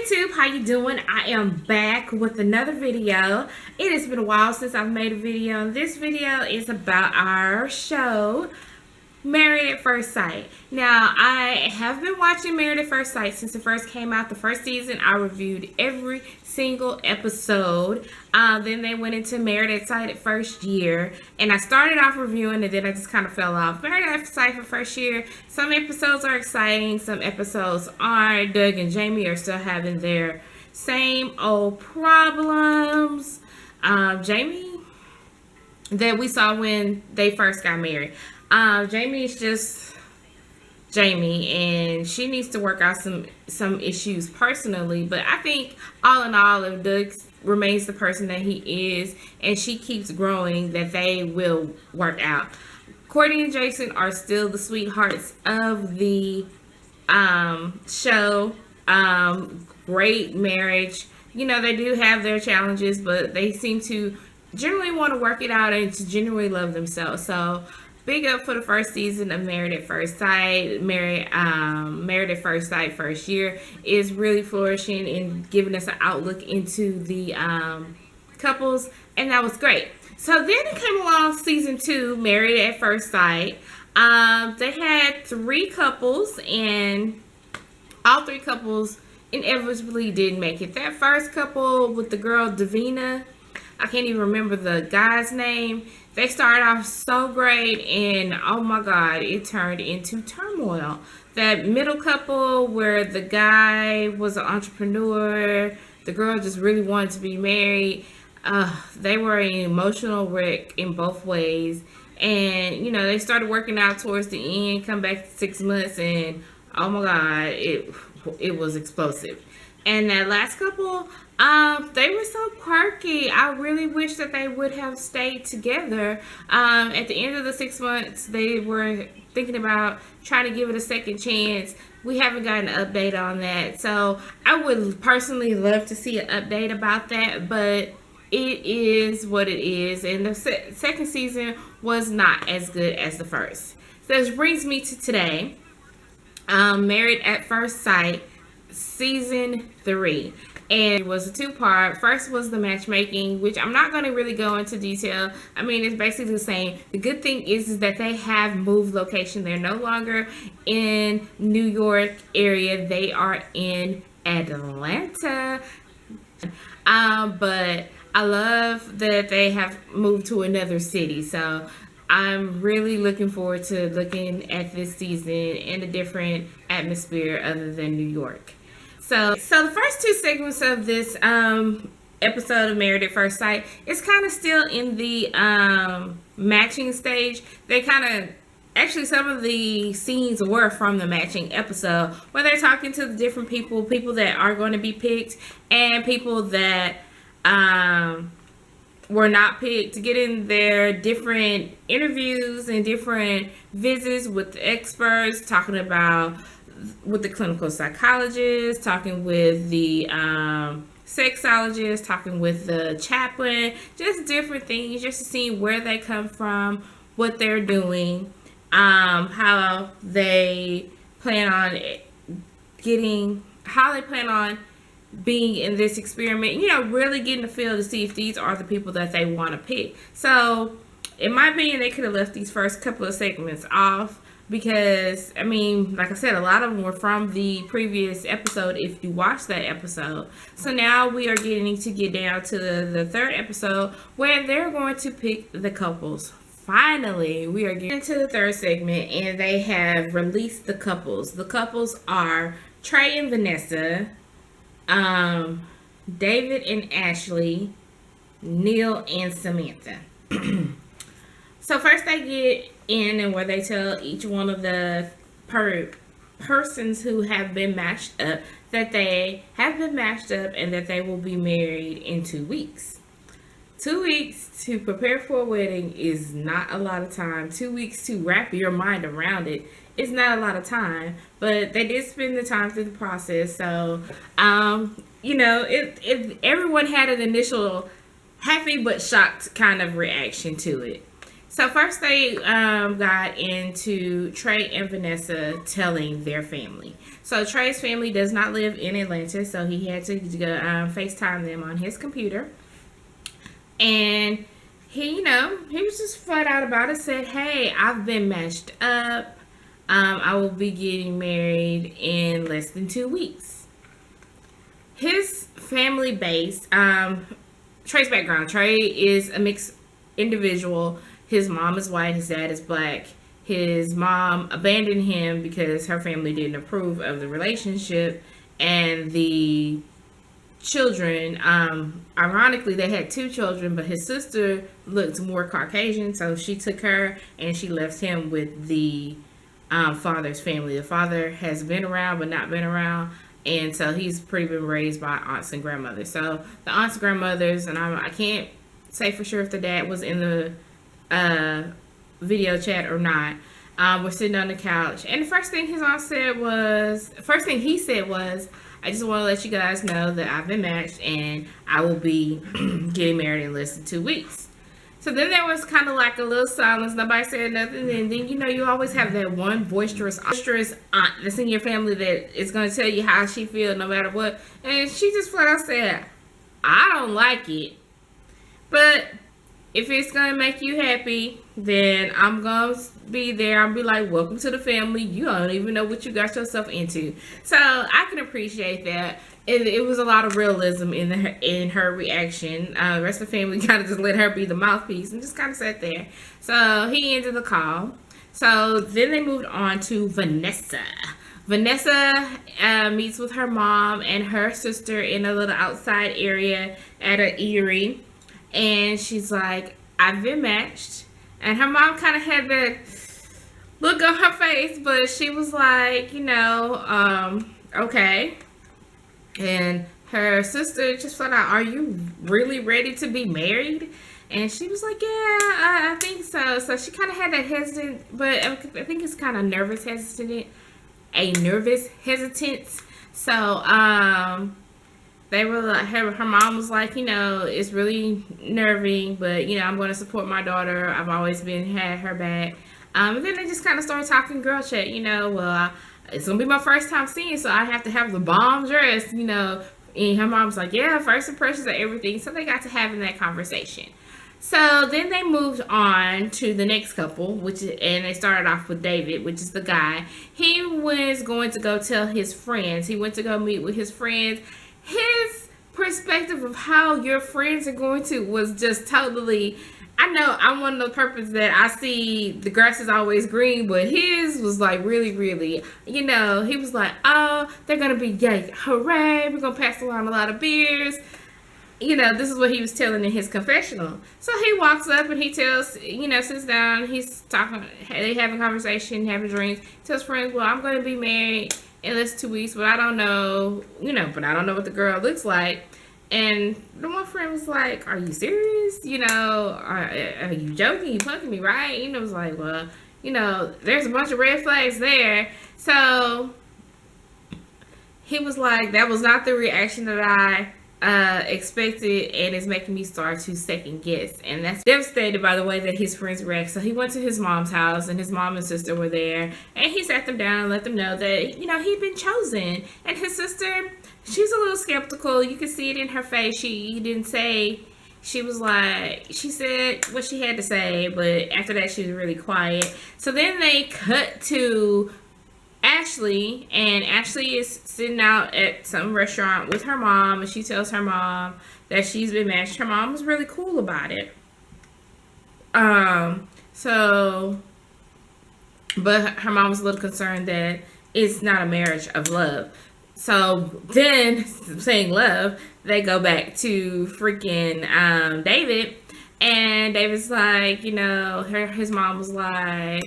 YouTube, how you doing? I am back with another video. It has been a while since I've made a video. This video is about our show, Married at First Sight. Now, I have been watching Married at First Sight since it first came out. The first season, I reviewed every single episode. Then they went into Married at Sight at First Year. And I started off reviewing and then I just kind of fell off. Married at Sight for First Year. Some episodes are exciting. Some episodes aren't. Doug and Jamie are still having their same old problems. Jamie, that we saw when they first got married. Jamie is just Jamie, and she needs to work out some issues personally. But I think all in all, if Doug remains the person that he is, and she keeps growing, that they will work out. Courtney and Jason are still the sweethearts of the show. Great marriage. You know, they do have their challenges, but they seem to generally want to work it out and to genuinely love themselves. So big up for the first season of Married at First Sight. Married at First Sight First Year is really flourishing and giving us an outlook into the couples, and that was great. So then it came along season 2, Married at First Sight. They had 3 couples, and all 3 couples inevitably didn't make it. That first couple with the girl Davina, I can't even remember the guy's name. They started off so great, and oh my God, it turned into turmoil. That middle couple where the guy was an entrepreneur, the girl just really wanted to be married. They were an emotional wreck in both ways. And, you know, they started working out towards the end, come back 6 months, and oh my God, it was explosive. And that last couple, they were so quirky. I really wish that they would have stayed together. At the end of the 6 months, they were thinking about trying to give it a second chance. We haven't gotten an update on that. So I would personally love to see an update about that, but it is what it is. And the second season was not as good as the first. So this brings me to today. Married at First Sight, season 3. And it was a 2-part. First was the matchmaking, which I'm not going to really go into detail. I mean, it's basically the same. The good thing is that they have moved location. They're no longer in New York area. They are in Atlanta. But I love that they have moved to another city. So I'm really looking forward to looking at this season in a different atmosphere other than New York. So the first 2 segments of this episode of Married at First Sight is kind of still in the matching stage. They kind of, actually some of the scenes were from the matching episode where they're talking to the different people that are going to be picked and people that were not picked, to get in their different interviews and different visits with the experts, talking about with the clinical psychologist, talking with the sexologist, talking with the chaplain, just different things, just to see where they come from, what they're doing, how they plan on being in this experiment, you know, really getting a feel to see if these are the people that they want to pick. So in my opinion, they could have left these first couple of segments off, because I mean, like I said, a lot of them were from the previous episode if you watched that episode. So now we are getting to get down to the 3rd episode where they're going to pick the couples. Finally, we are getting to the 3rd segment, and they have released the couples. The couples are Tre and Vanessa, David and Ashley, Neil and Samantha. So first they get in, and where they tell each one of the persons who have been matched up that they have been matched up and that they will be married in 2 weeks. 2 weeks to prepare for a wedding is not a lot of time. 2 weeks to wrap your mind around it is not a lot of time, but they did spend the time through the process. So, you know, everyone had an initial happy but shocked kind of reaction to it. So first they got into Tre and Vanessa telling their family. So Tre's family does not live in Atlanta, so he had to go, FaceTime them on his computer. And he, he was just flat out about it. Said, "Hey, I've been matched up. I will be getting married in less than 2 weeks." His family base, Tre's background. Tre is a mixed individual. His mom is white, his dad is black. His mom abandoned him because her family didn't approve of the relationship. And the children, ironically, they had 2 children, but his sister looked more Caucasian, so she took her and she left him with the father's family. The father has been around, but not been around. And so he's pretty been raised by aunts and grandmothers. So the aunts and grandmothers, and I can't say for sure if the dad was in the video chat or not. We're sitting on the couch, and the first thing he said was, "I just want to let you guys know that I've been matched and I will be getting married in less than 2 weeks." So then there was kind of like a little silence. Nobody said nothing. And then, you always have that one boisterous aunt that's in your family that is going to tell you how she feels no matter what. And she just flat out said, "I don't like it, but if it's going to make you happy, then I'm going to be there." I'll be like, "Welcome to the family. You don't even know what you got yourself into." So I can appreciate that. It was a lot of realism in her reaction. The rest of the family kind of just let her be the mouthpiece and just kind of sat there. So he ended the call. So then they moved on to Vanessa. Vanessa meets with her mom and her sister in a little outside area at an eatery. And she's like, "I've been matched." And her mom kind of had that look on her face, but she was like, okay. And her sister just found out, "Are you really ready to be married?" And she was like, "Yeah, I think so." So she kind of had that hesitant, but I think it's kind of nervous hesitance. So, they were like, her mom was like, "It's really nerving, but I'm going to support my daughter. I've always had her back." And then they just kind of started talking girl chat. Well, it's gonna be my first time seeing, so I have to have the bomb dress. And her mom's like, "Yeah, first impressions are everything." So they got to having that conversation. So then they moved on to the next couple, and they started off with David, which is the guy. He was going to go tell his friends. He went to go meet with his friends. His perspective of how your friends are going to was just totally, I know I'm one of the purpose that I see the grass is always green, but his was like really, really, he was like, "Oh, they're going to be yay, hooray, we're going to pass around a lot of beers." This is what he was telling in his confessional. So he walks up and he tells, sits down, he's talking, they having a conversation, having drinks, tells friends, "Well, I'm going to be married in less than 2 weeks, but I don't know, but I don't know what the girl looks like." And the one friend was like, "Are you serious? Are you joking? You punking me, right?" It was like, "Well, there's a bunch of red flags there." So he was like, "That was not the reaction that I expected, and it's making me start to second guess." And that's devastated by the way that his friends react. So he went to his mom's house, and his mom and sister were there, and he sat them down and let them know that he'd been chosen. And his sister, she's a little skeptical. You can see it in her face. She didn't say. She was like, she said what she had to say, but after that she was really quiet. So then they cut to Ashley, and Ashley is sitting out at some restaurant with her mom, and she tells her mom that she's been matched. Her mom was really cool about it. But her mom was a little concerned that it's not a marriage of love. So then, saying love, they go back to freaking David, and David's like, his mom was like,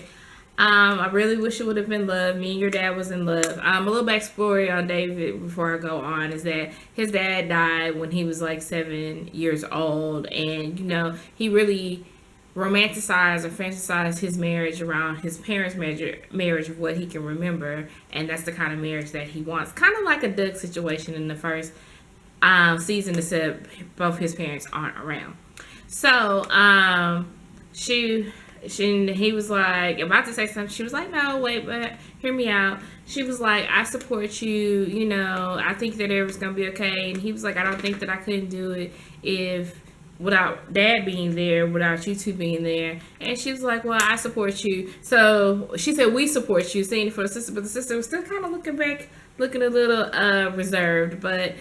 "I really wish it would have been love. Me and your dad was in love." A little backstory on David before I go on is that his dad died when he was like 7 years old, and he really romanticized or fantasized his marriage around his parents' marriage of what he can remember, and that's the kind of marriage that he wants. Kind of like a Doug situation in the first season, except both his parents aren't around. So he was like about to say something. She was like, no, wait, but hear me out. She was like, I support you, you know, I think that everything's gonna be okay. And he was like, I don't think that I couldn't do it if without dad being there, without you two being there. And she was like, well, I support you. So she said, we support you, saying for the sister, but the sister was still kind of looking back, looking a little reserved. But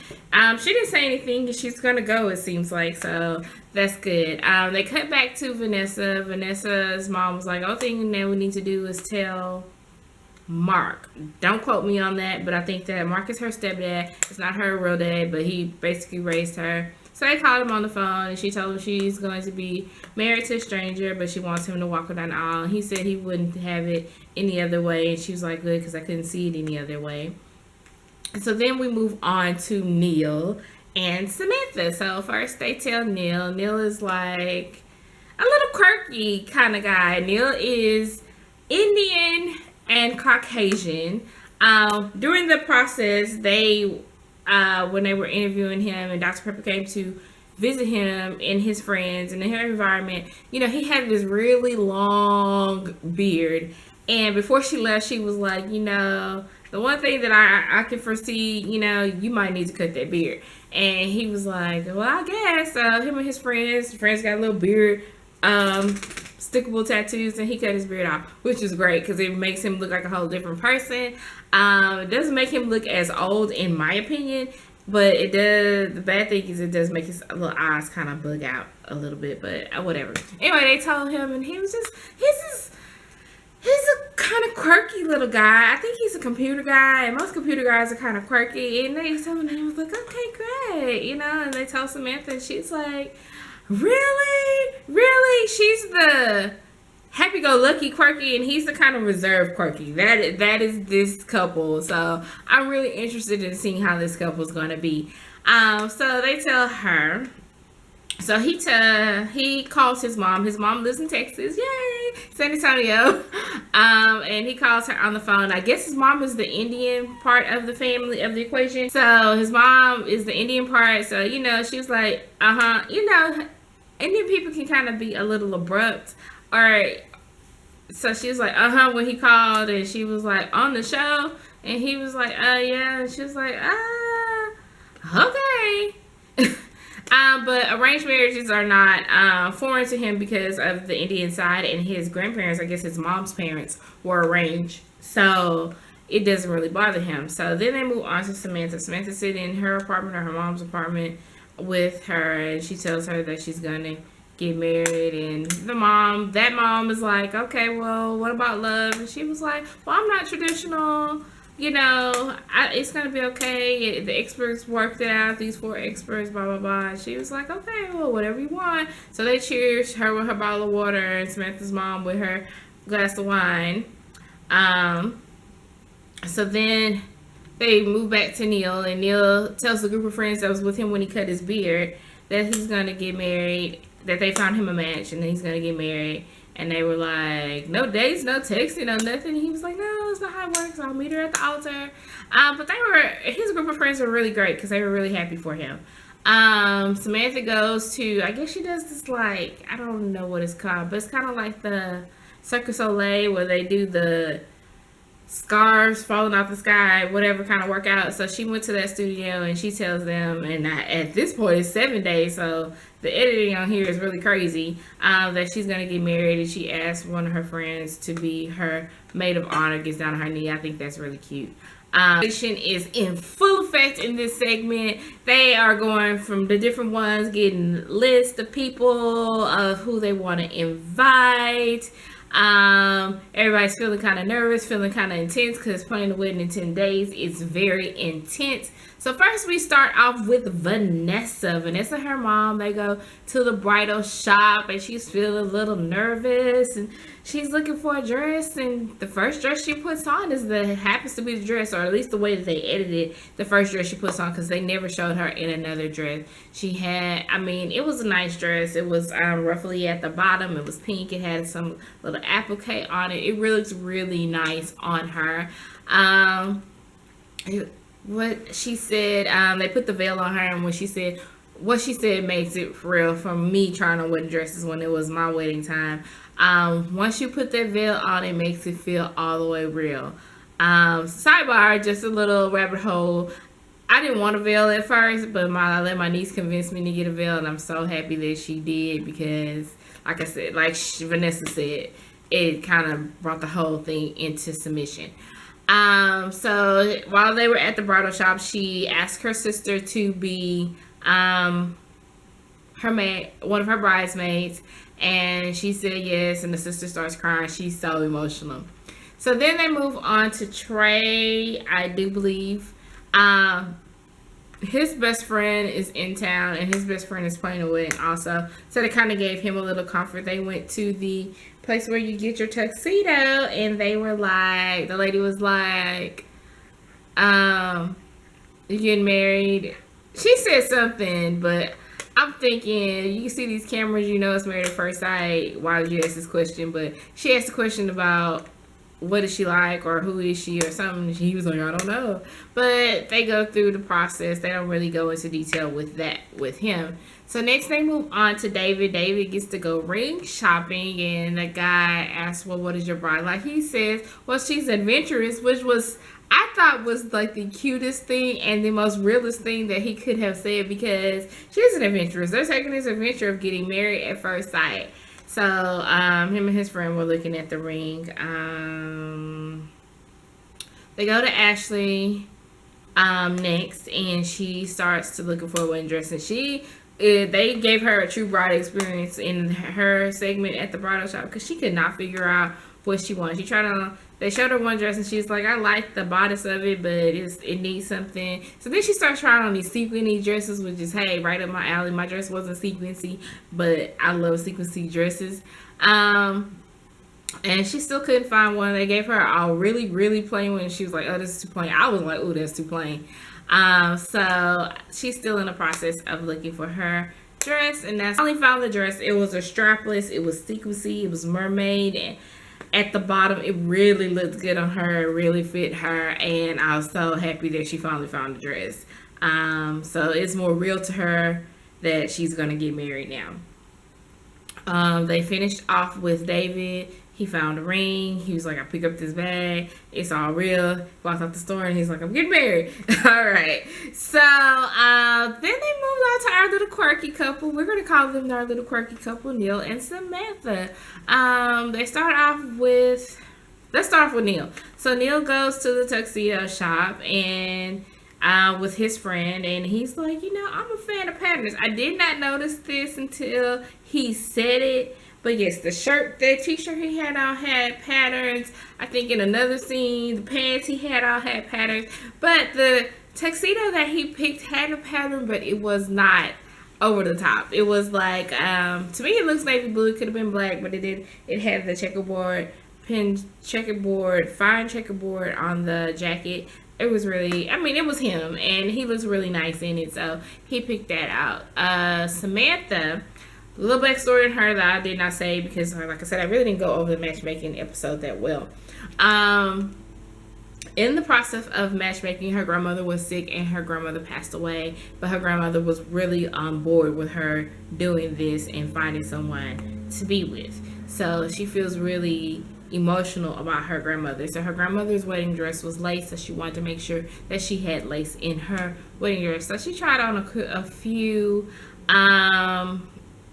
she didn't say anything. She's gonna go, it seems like. So that's good. They cut back to Vanessa. Vanessa's mom was like, "Oh, thing that we need to do is tell Mark." Don't quote me on that, but I think that Mark is her stepdad. It's not her real dad, but he basically raised her. So they called him on the phone, and she told him she's going to be married to a stranger, but she wants him to walk her down the aisle. He said he wouldn't have it any other way, and she was like, good, because I couldn't see it any other way. So then we move on to Neil and Samantha. So first they tell Neil. Neil is like a little quirky kind of guy. Neil is Indian and Caucasian. During the process, they when they were interviewing him and Dr. Pepper came to visit him and his friends and in her environment, you know, he had this really long beard. And before she left, she was like, you know, the one thing that I can foresee, you know, you might need to cut that beard. And he was like, well, I guess. Him and his friends got a little beard, stickable tattoos, and he cut his beard off, which is great because it makes him look like a whole different person. It doesn't make him look as old, in my opinion, but it does. The bad thing is it does make his little eyes kind of bug out a little bit, but whatever. Anyway, they told him, and he was just, he's a kind of quirky little guy. I think he's a computer guy, and most computer guys are kind of quirky. And they told him, he was like, okay, great, you know. And they told Samantha, and she's like, really? She's the happy-go-lucky quirky, and he's the kind of reserved quirky. That is this couple. So I'm really interested in seeing how this couple is going to be. So they tell her. So he calls his mom. His mom lives in Texas. Yay! San Antonio. And he calls her on the phone. I guess his mom is the Indian part of the family, of the equation. So his mom is the Indian part. So, you know, she was like, you know, Indian people can kind of be a little abrupt. Or, so she was like, when he called, and she was like, on the show. And he was like, yeah. And she was like, okay. But arranged marriages are not foreign to him because of the Indian side, and his grandparents, I guess his mom's parents, were arranged. So it doesn't really bother him. So then they move on to Samantha. Samantha's sitting in her apartment or her mom's apartment with her, and she tells her that she's going to get married. And that mom is like, okay, well, what about love? And she was like, well, I'm not traditional. You know, it's going to be okay. The experts worked it out. These 4 experts, blah, blah, blah. And she was like, okay, well, whatever you want. So they cheers, her with her bottle of water, and Samantha's mom with her glass of wine. So then they move back to Neil, and Neil tells the group of friends that was with him when he cut his beard that he's going to get married, that they found him a match, and he's going to get married. And they were like, no dates, no texting, no nothing. He was like, no, it's not how it works. I'll meet her at the altar. But his group of friends were really great because they were really happy for him. Samantha goes to, I guess she does this, like, I don't know what it's called, but it's kind of like the Cirque du Soleil where they do the scarves falling off the sky, whatever kind of workout. So she went to that studio, and she tells them, and at this point it's 7 days, so the editing on here is really crazy, that she's going to get married, and she asked one of her friends to be her maid of honor, gets down on her knee. I think that's really cute. Is in full effect in this segment. They are going from the different ones, getting lists of people of who they want to invite. Everybody's feeling kind of nervous, feeling kind of intense, because planning the wedding in 10 days is very intense. So first we start off with Vanessa. Vanessa and her mom, they go to the bridal shop, and she's feeling a little nervous, and she's looking for a dress, and the first dress she puts on happens to be the dress, or at least the way that they edited the first dress she puts on, because they never showed her in another dress. She had, it was a nice dress. It was roughly at the bottom. It was pink. It had some little applique on it. It really looks really nice on her. What she said, they put the veil on her, and what she said makes it for real from me trying on wedding dresses when it was my wedding time. Once you put that veil on, it makes it feel all the way real. Sidebar, just a little rabbit hole. I didn't want a veil at first, but I let my niece convince me to get a veil, and I'm so happy that she did because, like I said, like Vanessa said, it kind of brought the whole thing into submission. So while they were at the bridal shop, she asked her sister to be her maid, one of her bridesmaids, and she said yes, and the sister starts crying. She's so emotional. So then they move on to Tre, I do believe. His best friend is in town, and his best friend is playing a wedding also. So they kind of gave him a little comfort. They went to the place where you get your tuxedo, and they were like, the lady was like, you getting married? She said something, but I'm thinking, you can see these cameras, you know it's Married at First Sight. Why did you ask this question? But she asked a question about what is she like or who is she or something. He was like, I don't know. But they go through the process. They don't really go into detail with that with him. So next they move on to David. David gets to go ring shopping, and the guy asks, well, what is your bride like? He says, well, she's adventurous, which was, I thought was like the cutest thing and the most realist thing that he could have said, because she's an adventurous. They're taking this adventure of getting married at first sight. So him and his friend were looking at the ring. They go to Ashley next, and she starts to looking for a wedding dress, and they gave her a true bride experience in her segment at the bridal shop because she could not figure out what she wanted. They showed her one dress, and she's like, I like the bodice of it, but it needs something. So then she starts trying on these sequiny dresses, which is, hey, right up my alley. My dress wasn't sequency, but I love sequency dresses. And she still couldn't find one. They gave her a really, really plain one, and she was like, oh, this is too plain. I was like, oh, that's too plain. So she's still in the process of looking for her dress, and that's finally found the dress. It was a strapless, it was sequency, it was mermaid, and at the bottom it really looked good on her. It really fit her, and I was so happy that she finally found the dress. So it's more real to her that she's gonna get married now. They finished off with David. He found a ring. He was like, I pick up this bag. It's all real. Walked out the store, and he's like, I'm getting married. All right. So then they moved on to our little quirky couple. We're going to call them our little quirky couple, Neil and Samantha. Let's start off with Neil. So Neil goes to the tuxedo shop and with his friend, and he's like, I'm a fan of patterns. I did not notice this until he said it. But yes, the t-shirt he had on had patterns. I think in another scene, the pants he had on had patterns. But the tuxedo that he picked had a pattern, but it was not over the top. It was like, to me it looks navy blue. It could have been black, but it had the fine checkerboard on the jacket. It was really, it was him, and he looks really nice in it, so he picked that out. Samantha, a little backstory on her that I did not say because, like I said, I really didn't go over the matchmaking episode that well. In the process of matchmaking, her grandmother was sick and her grandmother passed away, but her grandmother was really on board with her doing this and finding someone to be with. So she feels really emotional about her grandmother. So her grandmother's wedding dress was lace, so she wanted to make sure that she had lace in her wedding dress. So she tried on a few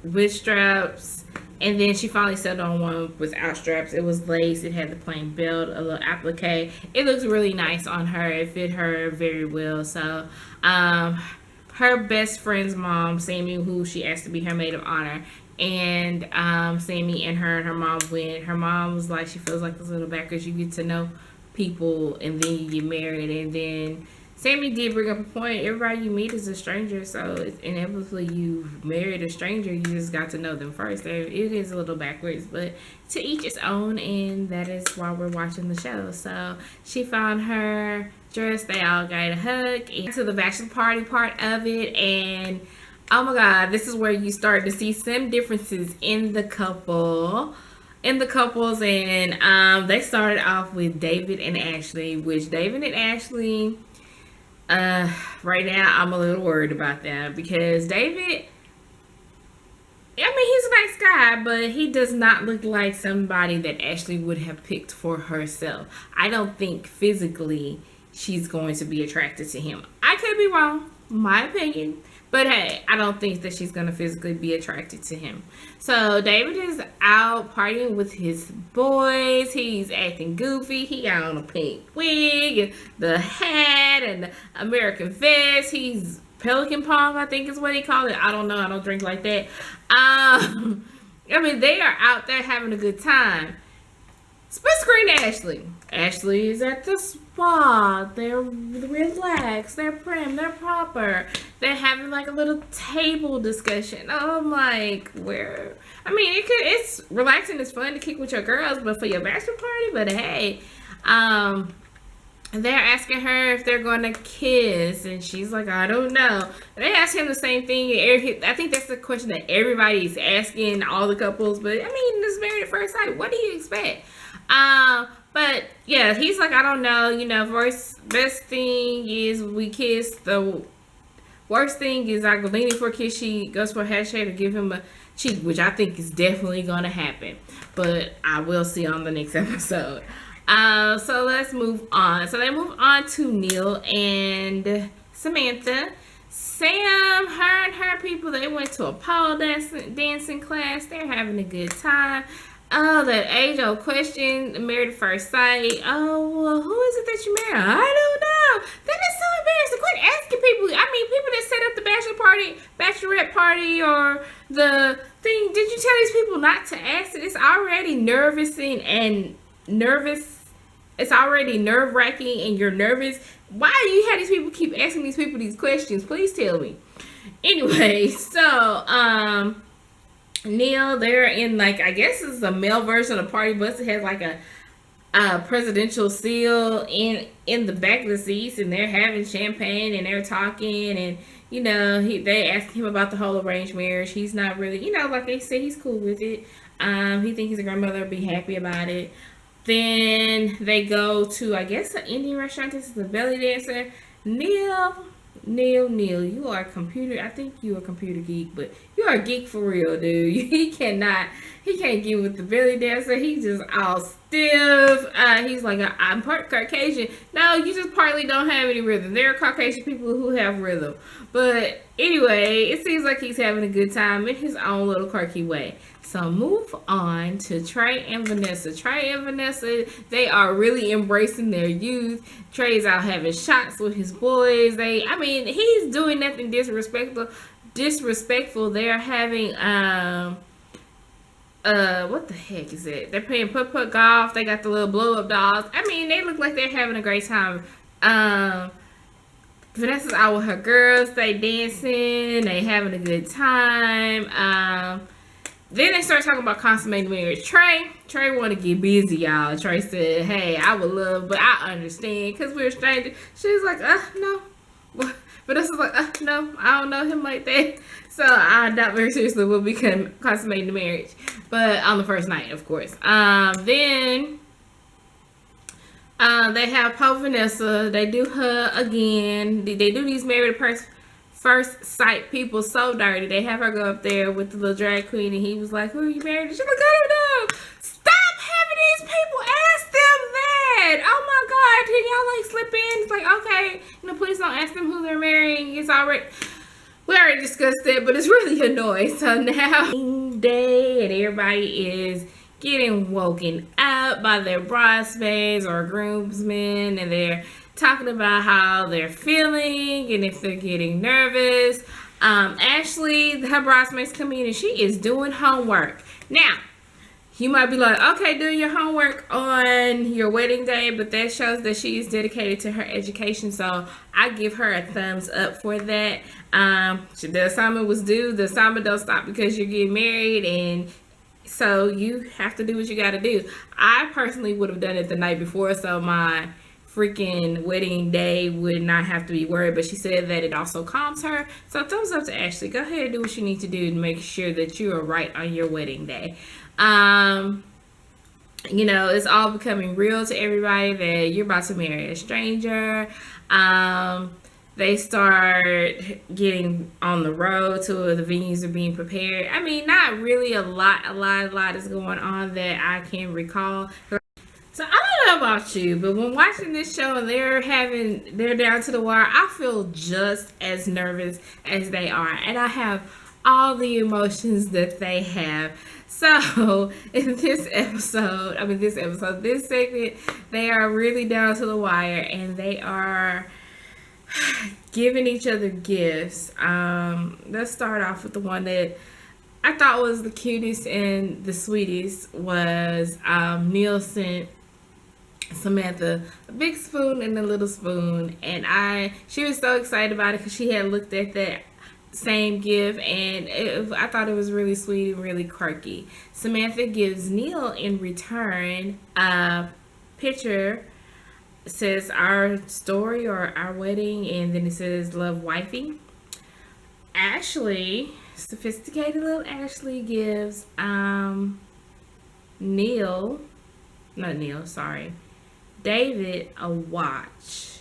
with straps, and then she finally settled on one without straps. It was lace, it had the plain belt, a little applique. It looks really nice on her. It fit her very well. So her best friend's mom, Sammy, who she asked to be her maid of honor, and Sammy and her mom went. Her mom was like, she feels like this little backwards. You get to know people and then you get married, and then Sammy did bring up a point. Everybody you meet is a stranger, so it's inevitably you married a stranger. You just got to know them first. It is a little backwards, but to each its own, and that is why we're watching the show. So she found her dress. They all got a hug. And to the bachelor party part of it, and oh my God, this is where you start to see some differences in the couples, and they started off with David and Ashley, which David and Ashley, right now I'm a little worried about that because David, I mean, he's a nice guy, but he does not look like somebody that Ashley would have picked for herself. I don't think physically she's going to be attracted to him. I could be wrong, my opinion. But hey, I don't think that she's going to physically be attracted to him. So David is out partying with his boys. He's acting goofy. He got on a pink wig and the hat and the American vest. He's Pelican Pong, I think is what he called it. I don't know. I don't drink like that. I mean, they are out there having a good time. Split screen Ashley. Ashley is at the spa. They're relaxed. They're prim. They're proper. They're having like a little table discussion. Oh, I'm like, where? I mean, it's relaxing. It's fun to kick with your girls, but for your bachelor party. But hey, they're asking her if they're going to kiss, and she's like, I don't know. They ask him the same thing. I think that's the question that everybody's asking all the couples. But I mean, this is Married at First Sight. What do you expect? But yeah, he's like, I don't know, you know, best thing is we kiss. The worst thing is I go leaning for a kiss. She goes for a handshake to give him a cheek, which I think is definitely gonna happen. But I will see on the next episode. So let's move on. So they move on to Neil and Samantha. Sam, her and her people, they went to a pole dancing class. They're having a good time. Oh, that age-old question, Married at First Sight. Oh, well, who is it that you marry? I don't know. That is so embarrassing. Quit asking people. I mean, people that set up the bachelorette party, or the thing. Did you tell these people not to ask it? It's already It's already nerve-wracking, and you're nervous. Why do you have these people keep asking these people these questions? Please tell me. Anyway, so, Neil, they're in, like, I guess it's a male version of Party Bus. It has like a presidential seal in the back of the seats, and they're having champagne and they're talking, and you know, they asked him about the whole arranged marriage. He's not really, you know, like they said, he's cool with it. He thinks his grandmother would be happy about it. Then they go to, I guess, an Indian restaurant. This is the belly dancer. Neil, you are a computer. I think you are a computer geek, but you are a geek for real, dude. He can't get with the belly dancer. He's just all stiff. He's like, I'm part Caucasian. No, you just partly don't have any rhythm. There are Caucasian people who have rhythm. But anyway, it seems like he's having a good time in his own little quirky way. So move on to Tre and Vanessa. Tre and Vanessa, they are really embracing their youth. Tre's out having shots with his boys. He's doing nothing disrespectful. They're having what the heck is it? They're playing putt-putt golf. They got the little blow-up dolls. I mean, they look like they're having a great time. Vanessa's out with her girls. They dancing. They having a good time. Then they start talking about consummated marriage. Tre want to get busy, y'all. Tre said, hey, I would love, but I understand because we're strangers. She's like, no. But this is like, no, I don't know him like that. So I doubt very seriously we'll be consummating the marriage. But on the first night, of course. Then they have Pope Vanessa. They do her again. They do these Married at First Sight people so dirty. They have her go up there with the little drag queen, and he was like, who are you married to? She's like, I don't know. Stop having these people ask them that. Oh my God, can y'all like slip in? It's like, okay, please don't ask them who they're marrying. We already discussed that, but it's really annoying. So now day, and everybody is getting woken up by their bridesmaids or groomsmen, and they're talking about how they're feeling and if they're getting nervous. Ashley, her bridesmaids come in, and she is doing homework. Now, you might be like, okay, doing your homework on your wedding day, but that shows that she is dedicated to her education, so I give her a thumbs up for that. The assignment was due. The assignment don't stop because you're getting married, and so you have to do what you got to do. I personally would have done it the night before, so my freaking wedding day would not have to be worried, but she said that it also calms her. So thumbs up to Ashley. Go ahead and do what you need to do to make sure that you are right on your wedding day. It's all becoming real to everybody that you're about to marry a stranger. they start getting on the road to the venues are being prepared. I mean, not really a lot is going on that I can recall. So I don't know about you, but when watching this show and they're down to the wire, I feel just as nervous as they are, and I have all the emotions that they have. So in this segment, they are really down to the wire, and they are giving each other gifts. Let's start off with the one that I thought was the cutest and the sweetest was Neil sent Samantha a big spoon and a little spoon, and she was so excited about it because she had looked at that same gift, and I thought it was really sweet and really quirky. Samantha gives Neil in return a picture. It says our story or our wedding, and then it says love wifey. Ashley, sophisticated little Ashley, gives David a watch.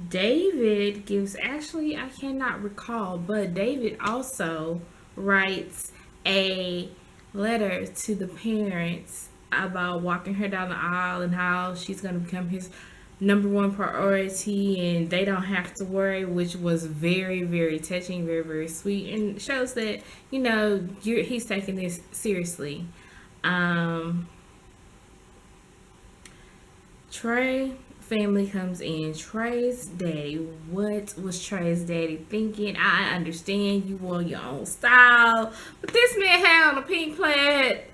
David gives Ashley, I cannot recall, but David also writes a letter to the parents about walking her down the aisle and how she's going to become his number one priority and they don't have to worry, which was very, very touching, very, very sweet, and shows that, he's taking this seriously. Tre family comes in. Tre's daddy. What was Tre's daddy thinking? I understand you wore your own style, but this man had on a pink plaid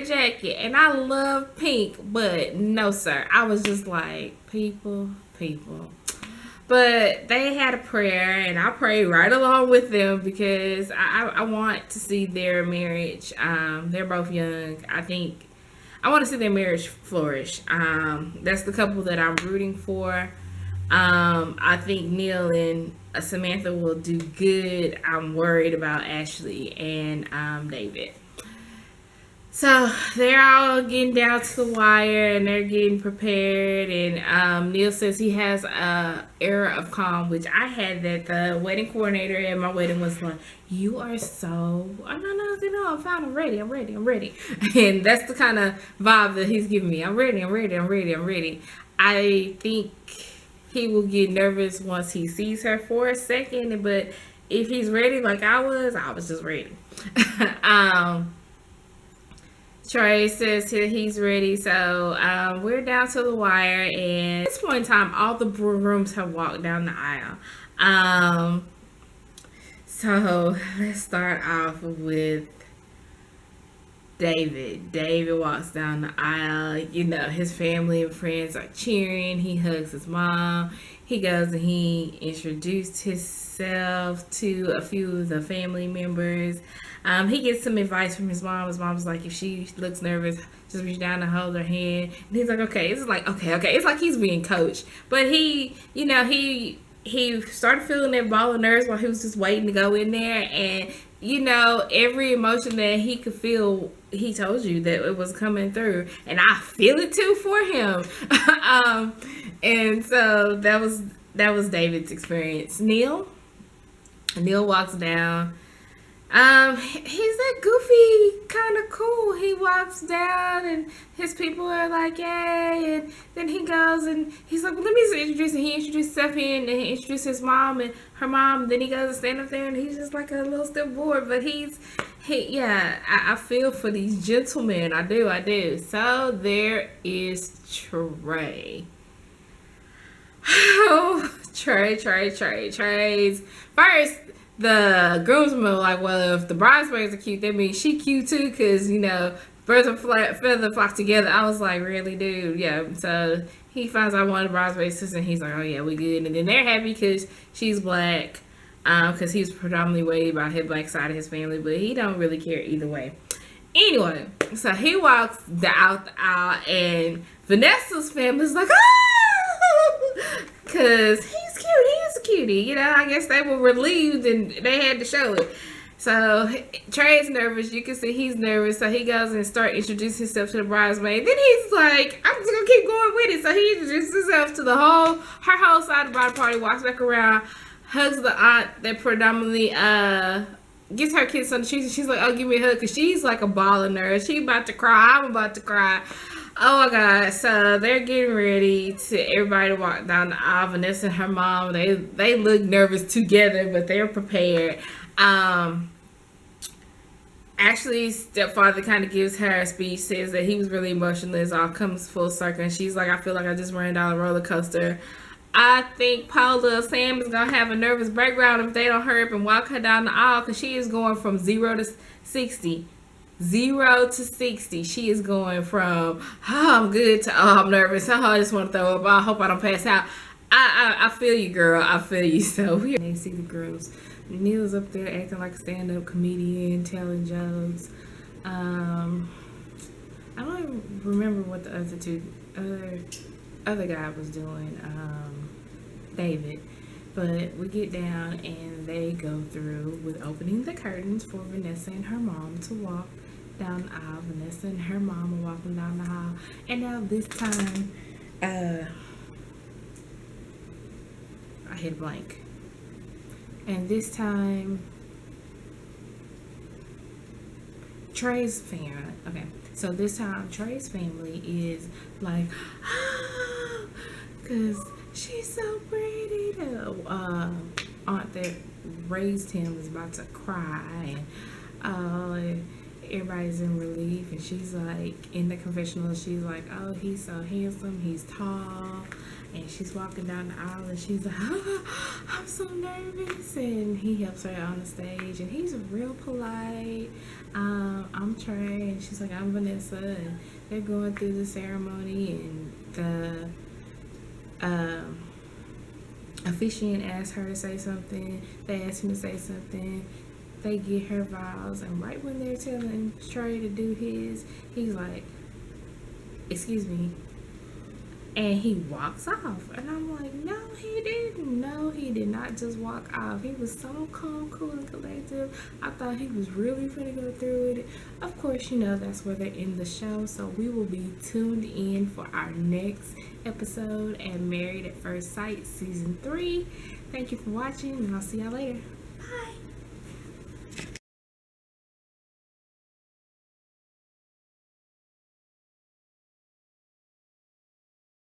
jacket, and I love pink, but no sir. I was just like, people. But they had a prayer, and I prayed right along with them because I want to see their marriage. They're both young. I want to see their marriage flourish. That's the couple that I'm rooting for. I think Neil and Samantha will do good. I'm worried about Ashley and David. So they're all getting down to the wire and they're getting prepared. And Neil says he has a era of calm, which I had that the wedding coordinator at my wedding was like, "You are so, no, I'm fine. I'm ready. And that's the kind of vibe that he's giving me. I'm ready. I think he will get nervous once he sees her for a second, but if he's ready like I was just ready. Tre says he's ready, so we're down to the wire, and at this point in time, all the grooms have walked down the aisle. So let's start off with David. David walks down the aisle. His family and friends are cheering. He hugs his mom. He goes and he introduced himself to a few of the family members. He gets some advice from his mom. His mom's like, if she looks nervous, just reach down and hold her hand. And he's like, okay. It's like, okay. It's like he's being coached. But he started feeling that ball of nerves while he was just waiting to go in there. And, every emotion that he could feel, he told you that it was coming through. And I feel it too for him. And so that was David's experience. Neil walks down. He's that goofy kind of cool. He walks down and his people are like, yay, and then he goes and he's like, well, let me introduce him. He introduced Stephanie and he introduced his mom and her mom. Then he goes and stand up there and he's just like a little still bored, but I feel for these gentlemen. I do. So there is Tre. Oh, Tre's first. The groomsmen were like, well, if the bridesmaids are cute, that means she cute too, because, birds of feather flock together. I was like, really, dude? Yeah. So he finds out one of the bridesmaids, and he's like, oh, yeah, we good. And then they're happy because she's black, because he's predominantly worried about his black side of his family, but he don't really care either way. Anyway, so he walks out the aisle, and Vanessa's family's like, ah! Because he's cute. He is a cutie. I guess they were relieved and they had to show it. So Trey's nervous. You can see he's nervous. So he goes and starts introducing himself to the bridesmaid. Then he's like, I'm just gonna keep going with it. So he introduces himself to her whole side of the bride party, walks back around, hugs the aunt that predominantly gets her kiss on the cheeks, and she's like, oh, give me a hug, because she's like a ball of nerves. She about to cry. I'm about to cry. Oh my God. So they're getting ready to everybody to walk down the aisle. Vanessa and her mom, they look nervous together, but they're prepared. Actually, stepfather kind of gives her a speech, says that he was really emotionless, all comes full circle, and she's like, I feel like I just ran down a roller coaster. I think Paula Sam is gonna have a nervous breakdown if they don't hurry up and walk her down the aisle, because she is going from 0 to 60. 0 to 60. She is going from, oh, I'm good to, oh, I'm nervous. Oh, I just want to throw up. I hope I don't pass out. I feel you, girl. I feel you. So we see the girls. Neil's up there acting like a stand-up comedian, telling jokes. I don't even remember what the other guy was doing. David. But we get down and they go through with opening the curtains for Vanessa and her mom to walk down the aisle. Vanessa and her mom are walking down the aisle. And now this time, I hit a blank. And this time, Tre's family. Okay, so this time Tre's family is like, because she's so pretty. The aunt that raised him is about to cry, and everybody's in relief. And she's like, in the confessional, she's like, oh, he's so handsome, he's tall. And she's walking down the aisle and she's like, oh, I'm so nervous. And he helps her on the stage and he's real polite. I'm Tre, and she's like, I'm Vanessa. And they're going through the ceremony, and the officiant asks her to say something. They ask him to say something. They get her vows, and right when they're telling Tre to do his, he's like, excuse me. And he walks off. And I'm like, no, he didn't. No, he did not just walk off. He was so calm, cool, and collective. I thought he was really finna go through with it. Of course, you know, that's where they end the show. So we will be tuned in for our next episode at Married at First Sight Season 3. Thank you for watching, and I'll see y'all later.